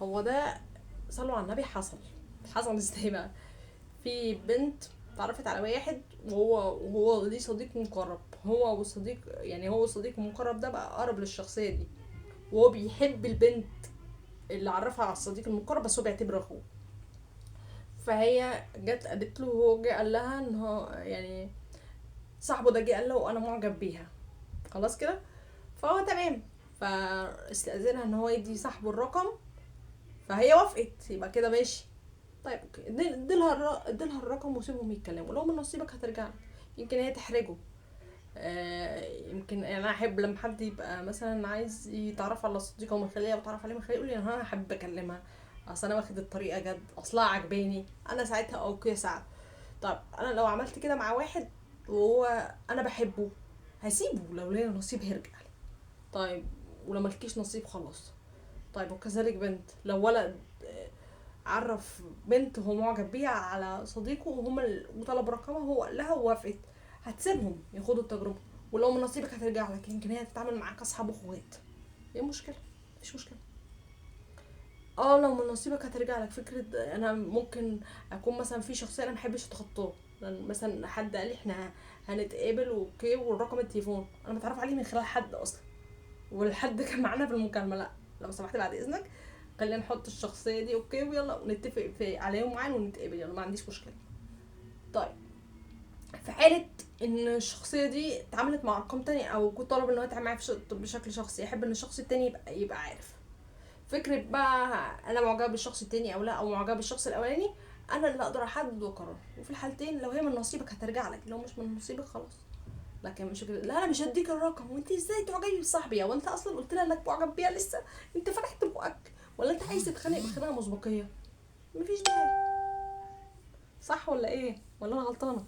هو ده، صلوا على النبي، حصل ازاي بقى؟ في بنت اتعرفت على واحد، وهو ليه صديق مقرب، هو والصديق يعني هو الصديق المقرب ده بقى اقرب للشخصيه دي، وهو بيحب البنت اللي عرفها على الصديق المقرب، بس هو بيعتبره اخوه. فهي جت قالت له، هو جه قال لها ان هو يعني صاحبه ده جه قال له انا معجب بيها، خلاص كده. فهو تمام، فاستأذنها ان هو يدي صاحبه الرقم، فهي وافقت، يبقى كده ماشي. طيب اوكي، اديلها الرقم وسيبهم يتكلموا، لو من نصيبك هترجع لك. يمكن هي تحرجه. يمكن انا احب لما حد يبقى مثلا عايز يتعرف على صديقه من خلالي، او يتعرف عليه من خلالي، يقول لي انا احب اكلمها، اصل انا واخد الطريقه جد، اصلها عجباني، انا ساعتها اوكي ساعد. طب انا لو عملت كده مع واحد وهو انا بحبه، هسيبه، لو ليا نصيب هيرجع لي. طيب ولو ملكيش نصيب خلاص. طيب وكذلك بنت، لو ولد عرف بنت هو معجب بيها على صديقه، وطلب رقمها، هو قال لها ووافقت، هتسيبهم ياخدوا التجربه، ولو من نصيبك هترجع لك، يمكن هي تتعامل معاك اصحاب اخوات. ايه المشكله؟ مفيش مشكله. اه لو من نصيبك هترجع لك. فكره انا ممكن اكون مثلا في شخصيه انا محبش اتخطاه، لان مثلا حد قال لي احنا هنتقابل اوكي، والرقم التليفون انا متعرف عليه من خلال حد اصلا، والحد كان معانا في المكالمه، لا لو سمحت بعد اذنك خلينا نحط الشخصيه دي اوكي، ويلا ونتفق على يوم معين ونتقابل، يلا ما عنديش مشكله. طيب في حاله ان الشخصيه دي اتعاملت مع ارقام تانية، او كنت طالب ان هو يتعامل معايا بشكل شخصي، يحب ان الشخص التاني يبقى عارف فكره بقى انا معجبه بالشخص التاني او لا، او معجبه بالشخص الاولاني، انا اللي اقدر احدد واقرر. وفي الحالتين لو هي من نصيبك هترجع لك، لو مش من نصيبك خلاص. لكن مش كده، لا انا مش هديك الرقم، وانت ازاي تعجبي بصاحبي؟ او انت اصلا قلت لها انك معجب بيها لسه؟ انت فتحت بقك، ولا انت عايز تتخانق بخناقه مسبقيه؟ مفيش داعي. صح ولا ايه؟ ولا انا غلطانه؟